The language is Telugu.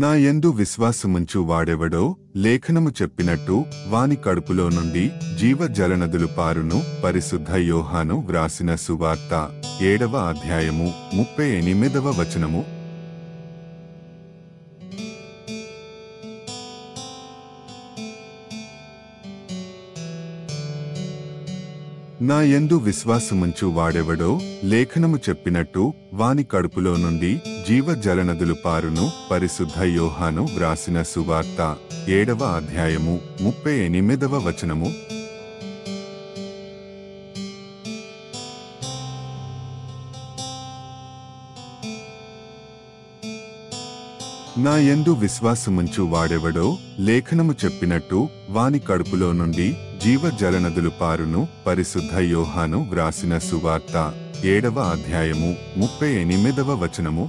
నా యందు విశ్వాసముంచు వాడెవడో లేఖనము చెప్పినట్టు వాని కడుపులో నుండి జీవ జలనదులు పారును. పరిశుద్ధ యోహాను వ్రాసిన సువార్త 7వ అధ్యాయము 38వ వచనము. నా యందు విశ్వాసముంచు వాడెవడో లేఖనము చెప్పినట్టు వాని కడుపులో నుండి జీవ జలనదులు పారును. పరిశుద్ధ యోహాను వ్రాసిన సువార్త 7వ అధ్యాయము 38వ వచనము. నా యందు విశ్వాసముంచు వాడెవడో లేఖనము చెప్పినట్టు వాని కడుపులో నుండి జీవ జలనదులు పారును. పరిశుద్ధ యోహాను వ్రాసిన సువార్త 7వ అధ్యాయము 38వ వచనము.